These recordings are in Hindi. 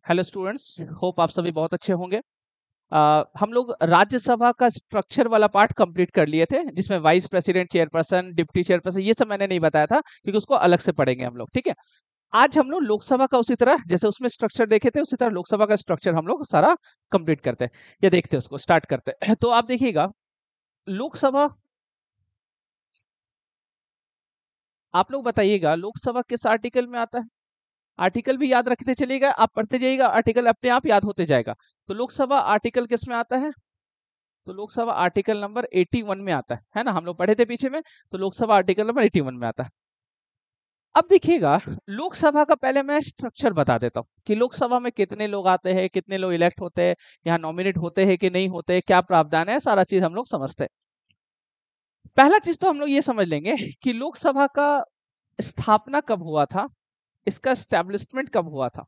हेलो स्टूडेंट्स, होप आप सभी बहुत अच्छे होंगे। हम लोग राज्यसभा का स्ट्रक्चर वाला पार्ट कंप्लीट कर लिए थे, जिसमें vice president, chairperson, deputy chairperson, ये सब मैंने नहीं बताया था क्योंकि उसको अलग से पढ़ेंगे हम लोग। ठीक है, आज हम लोग लोकसभा का उसी तरह जैसे उसमें स्ट्रक्चर देखे थे उसी तरह लोकसभा का स्ट्रक्चर हम लोग सारा कंप्लीट करते हैं या देखते हैं, उसको स्टार्ट करते हैं। तो आप देखिएगा, लोकसभा, आप लोग बताइएगा लोकसभा किस आर्टिकल में आता है। आर्टिकल भी याद रखते चलिएगा, आप पढ़ते जाइएगा, आर्टिकल अपने आप याद होते जाएगा। तो लोकसभा आर्टिकल किस में आता है? तो लोकसभा आर्टिकल नंबर 81 में आता है ना, हम लोग पढ़े थे पीछे में। तो लोकसभा आर्टिकल नंबर 81 में आता है। अब देखिएगा, लोकसभा का पहले मैं स्ट्रक्चर बता देता हूँ कि लोकसभा में कितने लोग आते हैं, कितने लोग इलेक्ट होते हैं, यहाँ नॉमिनेट होते हैं कि नहीं होते, क्या प्रावधान है, सारा चीज हम लोग समझते हैं। पहला चीज तो हम लोग ये समझ लेंगे कि लोकसभा का स्थापना कब हुआ था, इसका स्टैब्लिशमेंट कब हुआ था।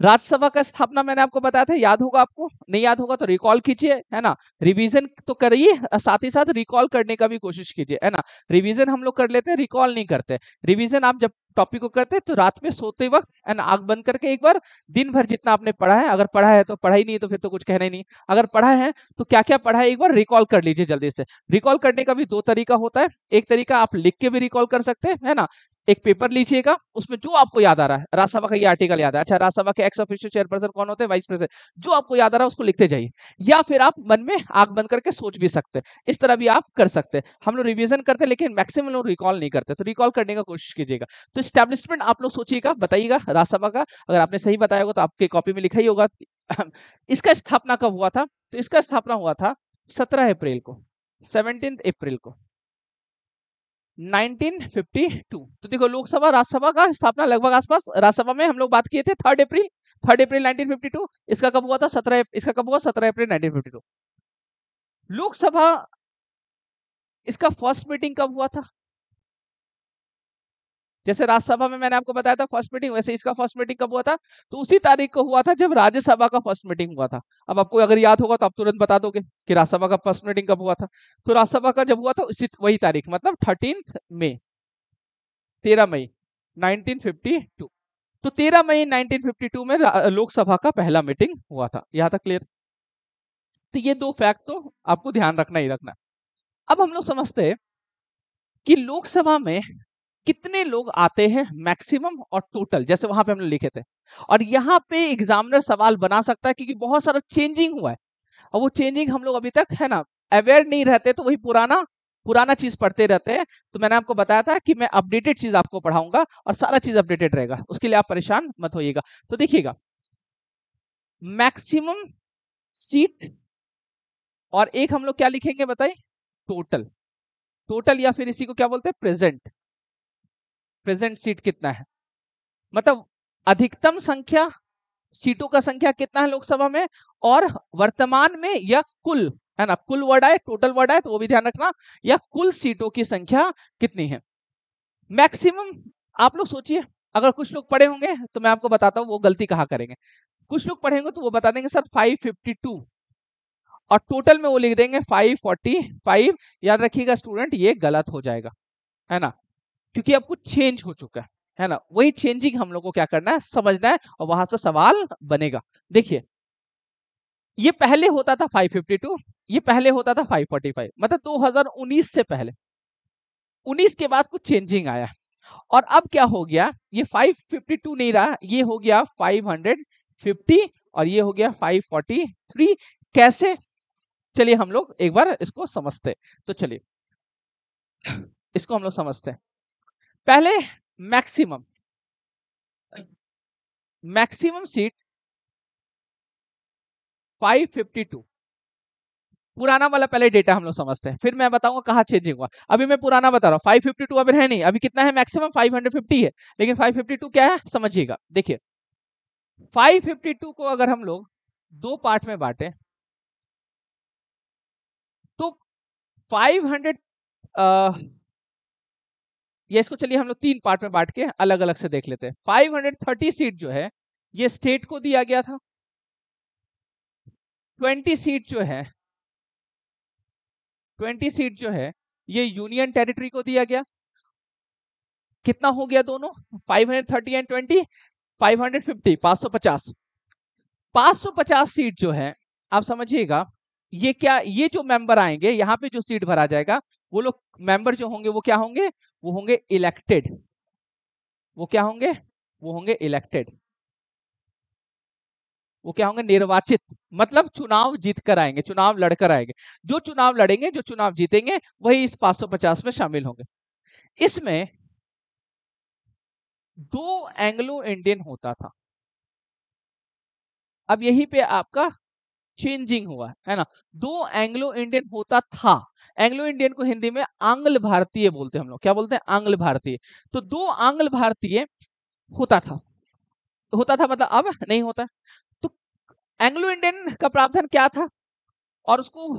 राज्यसभा का स्थापना मैंने आपको बताया था, याद होगा आपको, नहीं याद होगा तो रिकॉल कीजिए, है ना। रिवीजन तो करिए, साथ ही साथ रिकॉल करने का भी कोशिश कीजिए, है ना। रिवीजन हम लोग कर लेते हैं, रिकॉल नहीं करते। रिवीजन आप जब टॉपिक को करते हैं तो रात में सोते वक्त, है ना, आंख बंद करके एक बार दिन भर जितना आपने पढ़ा है, अगर पढ़ा है तो पढ़ा ही नहीं तो फिर तो कुछ कहना ही नहीं। अगर पढ़ा है तो क्या क्या पढ़ा है एक बार रिकॉल कर लीजिए जल्दी से। रिकॉल करने का भी दो तरीका होता है। एक तरीका आप लिख के भी रिकॉल कर सकते हैं, है ना। एक पेपर लीजिएगा, उसमें जो आपको याद आ रहा है, राज्यसभा का ये आर्टिकल याद है, अच्छा राज्यसभा के एक्स ऑफिशियल चेयरपर्सन कौन होते हैं, वाइस प्रेसिडेंट, जो आपको याद आ रहा है उसको लिखते जाइए। या फिर आप मन में आंख बंद करके सोच भी सकते हैं, इस तरह भी आप कर सकते हैं। हम लोग रिवीजन करते हैं लेकिन मैक्सिमम लोग रिकॉल नहीं करते, तो रिकॉल करने का कोशिश कीजिएगा। तो स्टैब्लिशमेंट आप लोग सोचिएगा, बताइएगा राज्यसभा का। अगर आपने सही बताया होगा तो आपके कॉपी में लिखा ही होगा। इसका स्थापना कब हुआ था? तो इसका स्थापना हुआ था 17 अप्रैल को, 17 अप्रैल को 1952। तो देखो, लोकसभा राज्यसभा का स्थापना लगभग आसपास, राज्यसभा में हम लोग बात किए थे 3 अप्रैल, 3 अप्रैल 1952। इसका कब हुआ था? 17, इसका कब हुआ? 17 अप्रैल 1952। लोकसभा, इसका फर्स्ट मीटिंग कब हुआ था? जैसे राज्यसभा में मैंने आपको बताया था फर्स्ट मीटिंग, वैसे इसका फर्स्ट मीटिंग कब हुआ था? तो उसी तारीख को हुआ था जब राज्यसभा का फर्स्ट मीटिंग हुआ था। अब आपको अगर याद होगा तो आप तुरंत बता दोगे कि राज्यसभा का फर्स्ट मीटिंग कब हुआ था। तो राज्यसभा का जब हुआ था उसी वही तारीख, मतलब 13 मई, 13 मई 1952। तो 13 मई 1952 में लोकसभा का पहला मीटिंग हुआ था। यहां तक क्लियर? तो ये दो फैक्ट तो आपको ध्यान रखना ही रखना। अब हम लोग समझते हैं कि लोकसभा में कितने लोग आते हैं मैक्सिमम और टोटल, जैसे वहां पे हमने लिखे थे। और यहाँ पे एग्जामिनर सवाल बना सकता है क्योंकि बहुत सारा चेंजिंग हुआ है, और वो चेंजिंग हम लोग अभी तक, है ना, अवेयर नहीं रहते, तो वही पुराना पुराना चीज पढ़ते रहते हैं। तो मैंने आपको बताया था कि मैं अपडेटेड चीज आपको पढ़ाऊंगा और सारा चीज अपडेटेड रहेगा, उसके लिए आप परेशान मत होइएगा। तो देखिएगा, मैक्सिमम सीट, और एक हम लोग क्या लिखेंगे बताइए, टोटल। टोटल या फिर इसी को क्या बोलते हैं, प्रेजेंट। प्रेजेंट सीट कितना है, मतलब अधिकतम संख्या सीटों का संख्या कितना है लोकसभा में, और वर्तमान में, या कुल, है ना, कुल वर्ड आए, टोटल वर्ड आए तो वो भी ध्यान रखना, या कुल सीटों की संख्या कितनी है। मैक्सिमम, आप लोग सोचिए, अगर कुछ लोग पढ़े होंगे तो मैं आपको बताता हूँ वो गलती कहाँ करेंगे। कुछ लोग पढ़ेंगे तो वो बता देंगे सर 552, और टोटल में वो लिख देंगे 545। याद रखिएगा स्टूडेंट, ये गलत हो जाएगा, है ना, क्योंकि अब कुछ चेंज हो चुका है ना। वही चेंजिंग हम लोग को क्या करना है, समझना है, और वहां से सवाल बनेगा। देखिए, ये पहले होता था 552, ये पहले होता था 545, मतलब 2019 से पहले, 19 के बाद कुछ चेंजिंग आया। और अब क्या हो गया, ये 552 नहीं रहा, ये हो गया 550, और ये हो गया 543। कैसे? चलिए हम लोग एक बार इसको समझते हैं। तो चलिए इसको हम लोग समझते हैं। पहले मैक्सिमम, मैक्सिमम सीट 552, पुराना वाला पहले डेटा हम लोग समझते हैं, फिर मैं बताऊंगा कहाँ चेंजिंग हुआ। अभी मैं पुराना बता रहा हूँ, 552 अभी है नहीं, अभी कितना है मैक्सिमम, 550 है। लेकिन 552 क्या है समझिएगा। देखिए, 552 को अगर हम लोग दो पार्ट में बांटे तो 500, या इसको चलिए हम लोग तीन पार्ट में बांट के अलग अलग से देख लेते हैं। 530 सीट जो है ये स्टेट को दिया गया था। 20 सीट जो है, 20 सीट जो है ये यूनियन टेरिटरी को दिया गया। कितना हो गया दोनों, 530 एंड 20, 550, 550। 550 सीट जो है आप समझिएगा, ये क्या, ये जो मेंबर आएंगे यहाँ पे जो सीट भरा जाएगा, वो लोग मेंबर जो होंगे वो क्या होंगे, वो होंगे इलेक्टेड। वो क्या होंगे, वो होंगे इलेक्टेड। वो क्या होंगे, निर्वाचित। मतलब चुनाव जीत कर आएंगे, चुनाव लड़कर आएंगे। जो चुनाव लड़ेंगे, जो चुनाव जीतेंगे, वही इस 550 में शामिल होंगे। इसमें 2 एंग्लो इंडियन होता था। अब यहीं पे आपका चेंजिंग हुआ है ना। 2 एंग्लो इंडियन होता था। एंग्लो इंडियन को हिंदी में आंग्ल भारतीय बोलते हैं हम लोग। क्या बोलते हैं, आंग्ल भारतीय। तो 2 आंग्ल भारतीय होता था। होता था मतलब अब नहीं होता। तो एंग्लो इंडियन का प्रावधान क्या था और उसको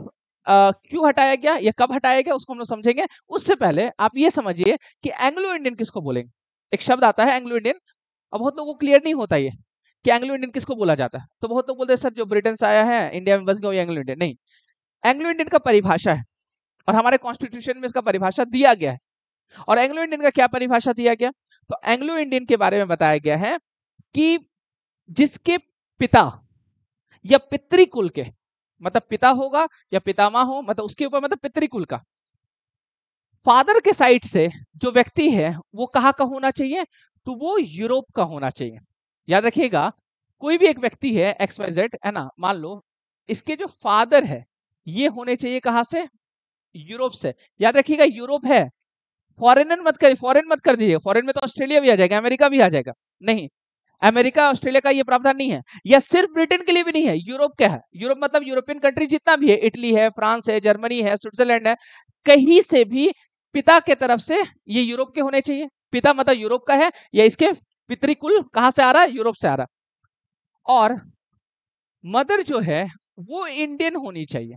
क्यों हटाया गया या कब हटाया गया, उसको हम लोग समझेंगे। उससे पहले आप ये समझिए कि एंग्लो इंडियन किसको बोलेंगे। एक शब्द आता है एंग्लो इंडियन। अब बहुत लोगों को क्लियर नहीं होता ये कि एंग्लो इंडियन किसको बोला जाता है। तो बहुत लोग बोलते हैं सर जो ब्रिटेन से आया है, इंडिया में बस गया, एंग्लो इंडियन नहीं। एंग्लो इंडियन का परिभाषा है और हमारे कॉन्स्टिट्यूशन में इसका परिभाषा दिया गया है। और एंग्लो इंडियन का क्या परिभाषा दिया गया, तो एंग्लो इंडियन के बारे में बताया गया है कि जिसके पिता या पितृकुल के, मतलब पिता होगा या पितामह हो, मतलब उसके ऊपर, मतलब पितृकुल का, फादर के साइड से जो व्यक्ति है वो कहाँ का होना चाहिए, तो वो यूरोप का होना चाहिए। याद रखिएगा, कोई भी एक व्यक्ति है एक्स वाई जेड, है ना, मान लो इसके जो फादर है ये होने चाहिए कहां से, यूरोप से। याद रखिएगा यूरोप है, फॉरेनर मत करिए, फॉरेन मत कर दीजिए। फॉरेन में तो ऑस्ट्रेलिया भी आ जाएगा, अमेरिका भी आ जाएगा। नहीं, अमेरिका ऑस्ट्रेलिया का ये प्रावधान नहीं है, या सिर्फ ब्रिटेन के लिए भी नहीं है। यूरोप क्या है, यूरोप मतलब यूरोपियन कंट्री जितना भी है, इटली है, फ्रांस है, जर्मनी है, स्विट्जरलैंड है, कहीं से भी पिता के तरफ से ये यूरोप के होने चाहिए। पिता मतलब यूरोप का है, या इसके पितृकुल कहां से आ रहा है, यूरोप से आ रहा है। और मदर जो है वो इंडियन होनी चाहिए।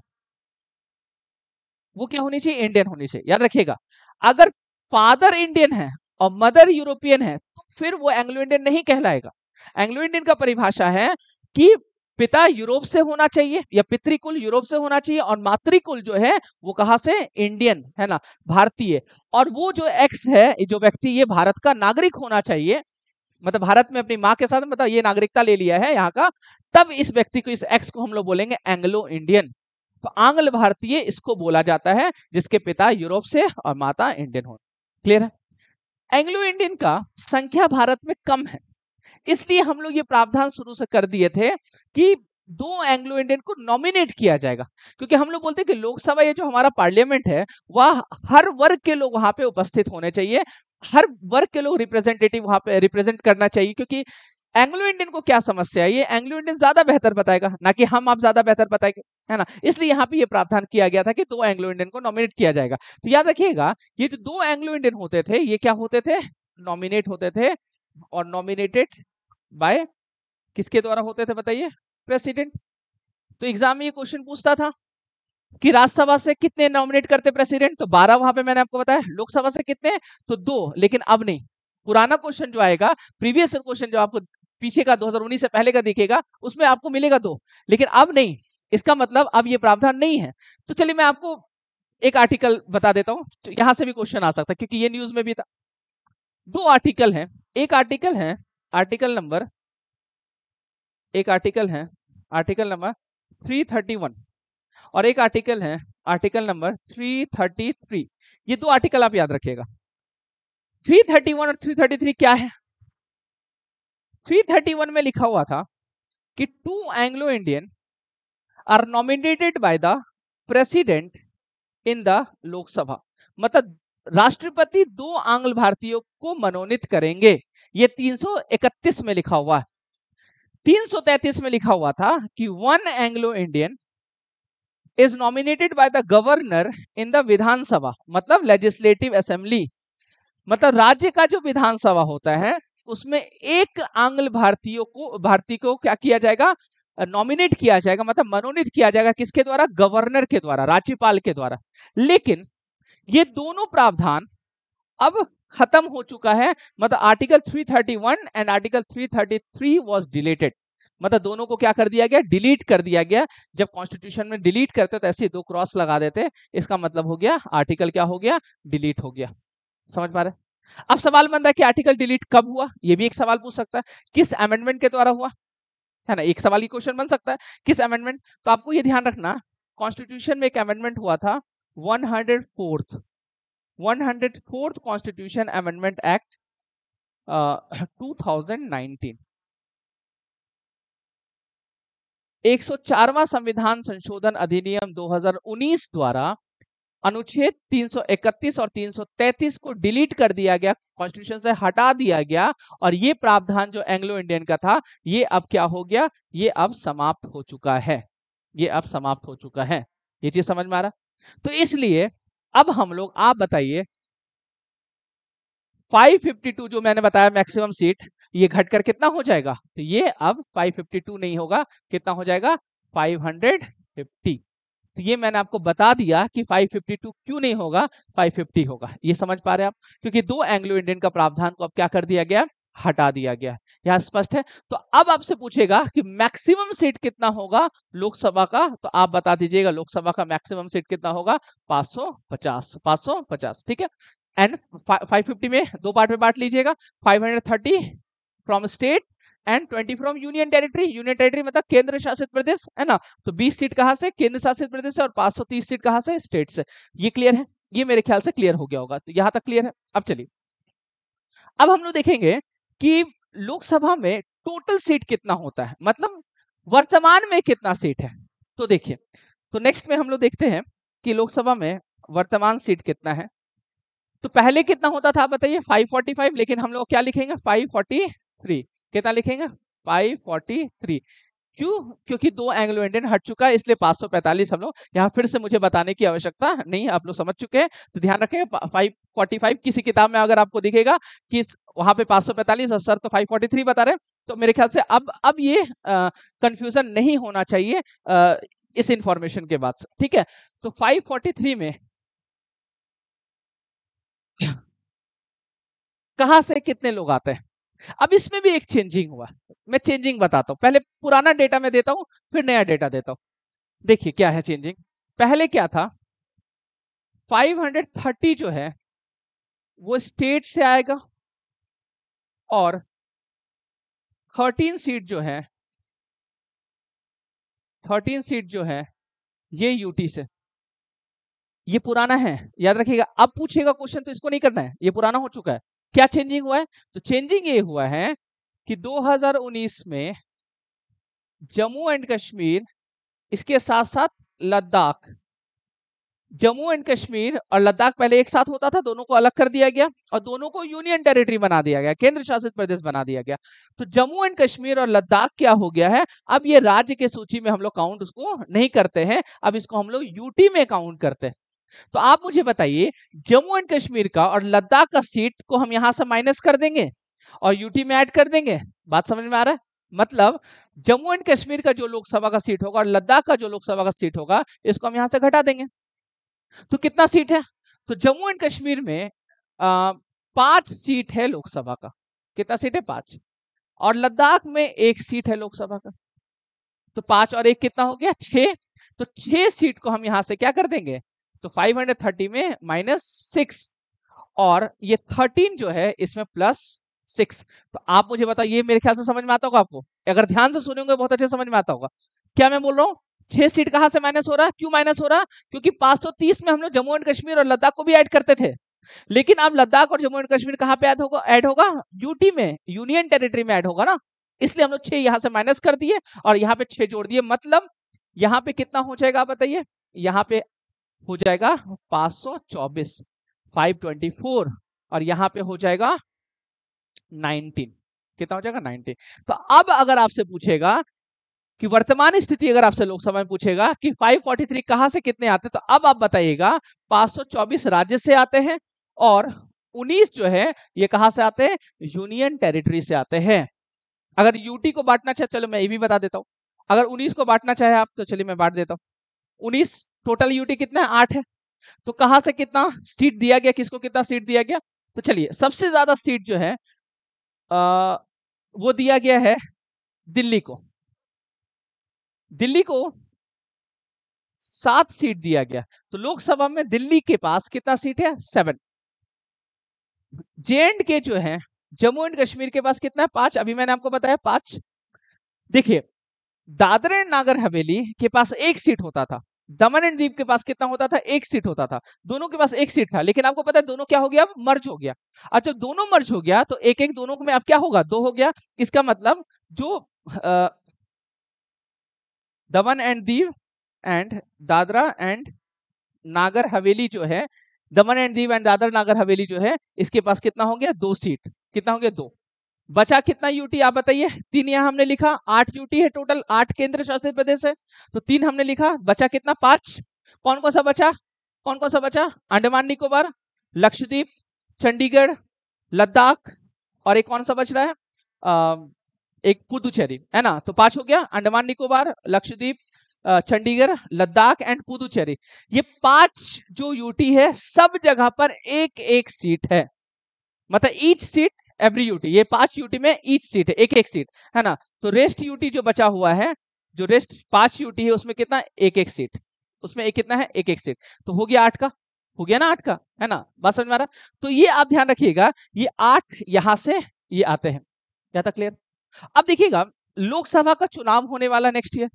वो क्या होनी चाहिए, इंडियन होनी चाहिए। याद रखिएगा, अगर फादर इंडियन है और मदर यूरोपियन है तो फिर वो एंग्लो इंडियन नहीं कहलाएगा। एंग्लो इंडियन का परिभाषा है कि पिता यूरोप से होना चाहिए या पितृकुल यूरोप से होना चाहिए, और मातृकुल जो है वो कहां से, इंडियन, है ना, भारतीय। और वो जो एक्स है, जो व्यक्ति, ये भारत का नागरिक होना चाहिए। मतलब भारत में अपनी माँ के साथ, मतलब ये नागरिकता ले लिया है यहाँ का, तब इस व्यक्ति को, इस एक्स को हम लोग बोलेंगे एंग्लो इंडियन। तो आंग्ल भारतीय इसको बोला जाता है जिसके पिता यूरोप से और माता इंडियन हो। क्लियर है। एंग्लो इंडियन का संख्या भारत में कम है, इसलिए हम लोग ये प्रावधान शुरू से कर दिए थे कि 2 एंग्लो इंडियन को नॉमिनेट किया जाएगा। क्योंकि हम लोग बोलते हैं कि लोकसभा, ये जो हमारा पार्लियामेंट है, वह हर वर्ग के लोग वहां पे उपस्थित होने चाहिए। हर वर्ग के लोग रिप्रेजेंटेटिव वहां पे रिप्रेजेंट करना चाहिए। क्योंकि एंग्लो इंडियन को क्या समस्या है, ये एंग्लो इंडियन ज्यादा बेहतर बताएगा, ना कि हम आप ज्यादा बेहतर बताएंगे, है ना। इसलिए यहाँ पे ये प्रावधान किया गया था कि 2 एंग्लो इंडियन को नॉमिनेट किया जाएगा। तो याद रखिएगा, ये जो 2 एंग्लो इंडियन होते थे, ये क्या होते थे, नॉमिनेट होते थे। और नॉमिनेटेड बाय किसके द्वारा होते थे बताइए, प्रेसिडेंट। तो एग्जाम में ये क्वेश्चन पूछता था कि राज्यसभा से कितने नॉमिनेट करते प्रेसिडेंट, तो 12 वहां पे मैंने आपको बताया। लोकसभा से कितने, तो 2। लेकिन अब नहीं, पुराना क्वेश्चन जो आएगा, प्रीवियस क्वेश्चन जो आपको पीछे का 2019 से पहले का दिखेगा, उसमें आपको मिलेगा 2। लेकिन अब नहीं, इसका मतलब अब ये प्रावधान नहीं है। तो चलिए मैं आपको एक आर्टिकल बता देता हूं, तो यहां से भी क्वेश्चन आ सकता है क्योंकि ये न्यूज में भी था। 2 आर्टिकल है। एक आर्टिकल है आर्टिकल नंबर, एक आर्टिकल है आर्टिकल नंबर 331, और एक आर्टिकल है आर्टिकल नंबर 333। ये 2 आर्टिकल आप याद रखिएगा। 331 और 333 क्या है। 331 में लिखा हुआ था कि 2 Anglo Indian are nominated by the president in the Lok Sabha. मतलब राष्ट्रपति 2 आंग्ल भारतीयों को मनोनीत करेंगे। ये 331 में लिखा हुआ है। 333 में लिखा हुआ था कि 1 Anglo Indian is nominated by the governor in the Vidhansabha, मतलब लेजिस्लेटिव असेंबली। मतलब राज्य का जो विधानसभा होता है उसमें एक आंग्ल भारतीय को क्या किया जाएगा, नॉमिनेट किया जाएगा, मतलब मनोनीत किया जाएगा। किसके द्वारा, गवर्नर के द्वारा, राज्यपाल के द्वारा। लेकिन ये दोनों प्रावधान अब खत्म हो चुका है। मतलब article 331 and article 333 was deleted. मतलब दोनों को क्या कर दिया गया, डिलीट कर दिया गया। जब कॉन्स्टिट्यूशन में डिलीट करते तो ऐसे 2 क्रॉस लगा देते, इसका मतलब हो गया आर्टिकल क्या हो गया, डिलीट हो गया। समझ पा रहे। अब सवाल बनता है कि आर्टिकल डिलीट कब हुआ, ये भी एक सवाल पूछ सकता है। किस अमेंडमेंट के द्वारा हुआ, है ना, एक सवाल की क्वेश्चन बन सकता है किस अमेंडमेंट। तो आपको ये ध्यान रखना, कॉन्स्टिट्यूशन में एक अमेंडमेंट हुआ था 104th कॉन्स्टिट्यूशन अमेंडमेंट एक्ट 2019। 104वां संविधान संशोधन अधिनियम 2019 द्वारा अनुच्छेद 331 और 333 को डिलीट कर दिया गया, कॉन्स्टिट्यूशन से हटा दिया गया, और ये प्रावधान जो एंग्लो इंडियन का था ये अब क्या हो गया, ये अब समाप्त हो चुका है, ये अब समाप्त हो चुका है। ये चीज समझ में आ रहा। तो इसलिए अब हम लोग, आप बताइए 552 जो मैंने बताया मैक्सिमम सीट, ये घटकर कितना हो जाएगा, तो ये अब 552 नहीं होगा, कितना हो जाएगा 550। तो ये मैंने आपको बता दिया कि 552 क्यों नहीं होगा, 550 होगा। ये समझ पा रहे हैं आप, क्योंकि दो एंग्लो इंडियन का प्रावधान को अब क्या कर दिया गया, हटा दिया गया। यह स्पष्ट है। तो अब आपसे पूछेगा कि मैक्सिमम सीट कितना होगा लोकसभा का, तो आप बता दीजिएगा लोकसभा का मैक्सिमम सीट कितना होगा, 550, 550, ठीक है। एंड 550 में दो पार्ट में बांट लीजिएगा, 530 from state and 20 from union territory. Union territory मतलब केंद्र शासित प्रदेश, है ना। तो 20 सीट कहां से, केंद्र शासित प्रदेश से, और 530 सीट कहां से, स्टेट से। ये क्लियर है, ये मेरे ख्याल से क्लियर हो गया होगा। तो यहां तक क्लियर है। अब चलिए, अब हम लोग देखेंगे कि लोकसभा में टोटल सीट कितना होता है, मतलब वर्तमान में कितना सीट है। तो देखिए, तो नेक्स्ट में हम लोग देखते हैं कि लोकसभा में वर्तमान सीट कितना है। तो पहले कितना होता था आप बताइए, 545, लेकिन हम लोग क्या लिखेंगे, 543। कितना लिखेंगे, 543। क्यों, क्योंकि दो एंग्लो इंडियन हट चुका है, इसलिए 545 हम लोग, यहाँ फिर से मुझे बताने की आवश्यकता नहीं है, आप लोग समझ चुके हैं। तो ध्यान रखें 545 किसी किताब में अगर आपको दिखेगा कि वहां पे 545 और सर तो 543 बता रहे हैं, तो मेरे ख्याल से अब ये कंफ्यूजन नहीं होना चाहिए इस इंफॉर्मेशन के बाद से, ठीक है। तो 543 में कहां से कितने लोग आते हैं। अब इसमें भी एक चेंजिंग हुआ, मैं चेंजिंग बताता हूं, पहले पुराना डेटा मैं देता हूं, फिर नया डेटा देता हूं। देखिए क्या है चेंजिंग। पहले क्या था, 530 जो है वो स्टेट से आएगा, और 13 सीट जो है, 13 सीट जो है ये यूटी से। ये पुराना है, याद रखिएगा। अब पूछेगा क्वेश्चन तो इसको नहीं करना है, ये पुराना हो चुका है। क्या चेंजिंग हुआ है, तो चेंजिंग ये हुआ है कि 2019 में जम्मू एंड कश्मीर, इसके साथ साथ लद्दाख, जम्मू एंड कश्मीर और लद्दाख पहले एक साथ होता था, दोनों को अलग कर दिया गया और दोनों को यूनियन टेरिटरी बना दिया गया, केंद्र शासित प्रदेश बना दिया गया। तो जम्मू एंड कश्मीर और लद्दाख क्या हो गया है, अब ये राज्य के सूची में हम लोग काउंट उसको नहीं करते हैं, अब इसको हम लोग यूटी में काउंट करते हैं। तो आप मुझे बताइए, जम्मू एंड कश्मीर का और लद्दाख का सीट को हम यहां से माइनस कर देंगे और यूटी में ऐड कर देंगे, बात समझ में आ रहा है। मतलब जम्मू एंड कश्मीर का जो लोकसभा का सीट होगा और लद्दाख का जो लोकसभा का सीट होगा, इसको हम यहां से घटा देंगे। तो कितना सीट है, तो जम्मू एंड कश्मीर में 5 सीट है लोकसभा का। कितना सीट है, 5। और लद्दाख में 1 सीट है लोकसभा का। तो 5 और 1 कितना हो गया, 6। तो 6 सीट को हम यहां से क्या कर देंगे, तो 530 में -6, और ये 13 जो है इसमें +6। तो आप मुझे बताओ, ये मेरे ख्याल से समझ में आता होगा आपको, अगर ध्यान से सुनेंगे बहुत अच्छे समझ में आता होगा। क्या मैं बोल रहा हूँ, 6 सीट कहां से माइनस हो रहा है, क्यों माइनस हो रहा है, क्योंकि 530 में हम लोग जम्मू एंड कश्मीर और लद्दाख को भी ऐड करते थे, लेकिन अब लद्दाख और जम्मू एंड कश्मीर कहां पे ऐड होगा, यूटी में, यूनियन टेरिटरी में ऐड होगा ना। इसलिए हम लोग 6 यहां से माइनस कर दिए और यहाँ पे 6 जोड़ दिए। मतलब यहाँ पे कितना हो जाएगा बताइए, यहाँ पे हो जाएगा 524, 524, और यहाँ पे हो जाएगा 19। कितना हो जाएगा, 19। तो अब अगर आपसे पूछेगा कि वर्तमान स्थिति, अगर आपसे लोकसभा में पूछेगा कि 543 कहां से कितने आते हैं, तो अब आप बताइएगा 524 राज्य से आते हैं, और 19 जो है ये कहां से आते हैं, यूनियन टेरिटरी से आते हैं। अगर यूटी को बांटना चाहे, चलो मैं ये भी बता देता हूं, अगर 19 को बांटना चाहे आप, तो चलिए मैं बांट देता हूं। 19 टोटल यूटी कितना है, 8 है। तो कहां से कितना सीट दिया गया, किसको कितना सीट दिया गया, तो चलिए सबसे ज्यादा सीट जो है वो दिया गया है दिल्ली को। दिल्ली को 7 सीट दिया गया। तो लोकसभा में दिल्ली के पास कितना सीट है, 7। जे एंड के जो है, जम्मू एंड कश्मीर के पास कितना है, 5। अभी मैंने आपको बताया 5। देखिए दादरा एंड नागर हवेली के पास एक सीट होता था, दमन एंड दीव के पास कितना होता था, एक सीट होता था। दोनों के पास एक सीट था, लेकिन आपको पता है दोनों क्या हो गया, अब मर्ज हो गया। अच्छा, दोनों मर्ज हो गया तो एक एक दोनों में अब क्या होगा, दो हो गया। इसका मतलब जो दमन and Diu and Dadra and Nagar Haveli जो है, दमन एंड दीव एंड दादर नागर हवेली जो है, इसके पास कितना हो गया, दो सीट। कितना हो गया, दो। बचा कितना यूटी आप बताइए, तीन यहाँ हमने लिखा, 8 यूटी है टोटल, 8 केंद्र शासित प्रदेश है, तो 3 हमने लिखा, बचा कितना, 5। कौन कौन सा बचा, कौन कौन सा बचा, अंडमान निकोबार, लक्षद्वीप, चंडीगढ़, लद्दाख, और एक कौन सा बच रहा है, एक पुदुचेरी, है ना। तो 5 हो गया, अंडमान निकोबार, लक्षद्वीप, चंडीगढ़, लद्दाख एंड पुदुचेरी। ये 5 जो यूटी है, सब जगह पर एक एक सीट है, मतलब ईच सीट एवरी यूटी। ये 5 यूटी में ईच सीट है, एक एक सीट, है ना। तो रेस्ट यूटी जो बचा हुआ है, जो रेस्ट 5 यूटी है, उसमें कितना, एक एक सीट, उसमें एक कितना है, एक एक सीट। तो हो गया 8 का, हो गया ना 8 का, है ना। बात समझ में आ रहा। तो ये आप ध्यान रखिएगा, ये 8 यहां से ये आते हैं। क्या था, क्लियर। अब देखिएगा, लोकसभा का चुनाव होने वाला नेक्स्ट ईयर,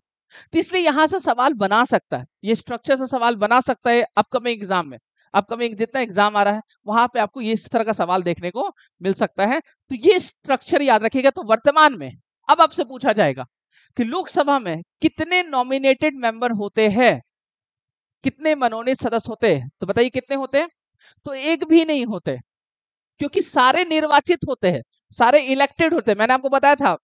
तो इसलिए यहां से सवाल बना सकता है, ये स्ट्रक्चर से सवाल बना सकता है अपकमिंग एग्जाम में। अपकमिंग जितना एग्जाम आ रहा है वहां पे आपको ये इस तरह का सवाल देखने को मिल सकता है। तो ये स्ट्रक्चर याद रखिएगा। तो वर्तमान में अब आपसे पूछा जाएगा कि लोकसभा में कितने नॉमिनेटेड मेंबर होते हैं, कितने मनोनीत सदस्य होते हैं, तो बताइए कितने होते हैं। तो एक भी नहीं होते, क्योंकि सारे निर्वाचित होते हैं, सारे इलेक्टेड होते हैं। मैंने आपको बताया था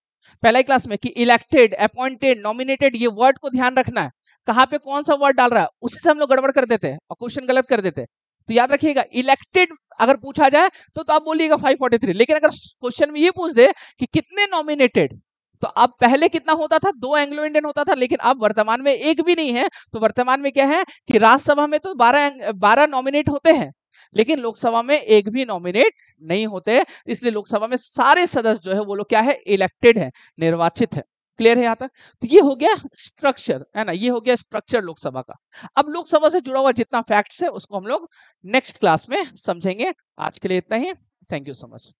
पहले क्लास में कि इलेक्टेड, अपॉइंटेड, नॉमिनेटेड, ये वर्ड को ध्यान रखना है, कहां पे कौन सा वर्ड डाल रहा है, उसी से हम लोग गड़बड़ कर देते हैं और क्वेश्चन गलत कर देते हैं। तो याद रखिएगा, इलेक्टेड अगर पूछा जाए तो आप बोलिएगा 543, लेकिन अगर क्वेश्चन में ये पूछ दे कि कितने नॉमिनेटेड, तो अब पहले कितना होता था, 2 एंग्लो इंडियन होता था, लेकिन अब वर्तमान में एक भी नहीं है। तो वर्तमान में क्या है कि राज्यसभा में तो 12 नॉमिनेट होते हैं, लेकिन लोकसभा में एक भी नॉमिनेट नहीं होते। इसलिए लोकसभा में सारे सदस्य जो है वो लोग क्या है, इलेक्टेड है, निर्वाचित है। क्लियर है यहाँ तक। तो ये हो गया स्ट्रक्चर, है ना, ये हो गया स्ट्रक्चर लोकसभा का। अब लोकसभा से जुड़ा हुआ जितना फैक्ट्स है उसको हम लोग नेक्स्ट क्लास में समझेंगे। आज के लिए इतना ही। Thank you so much.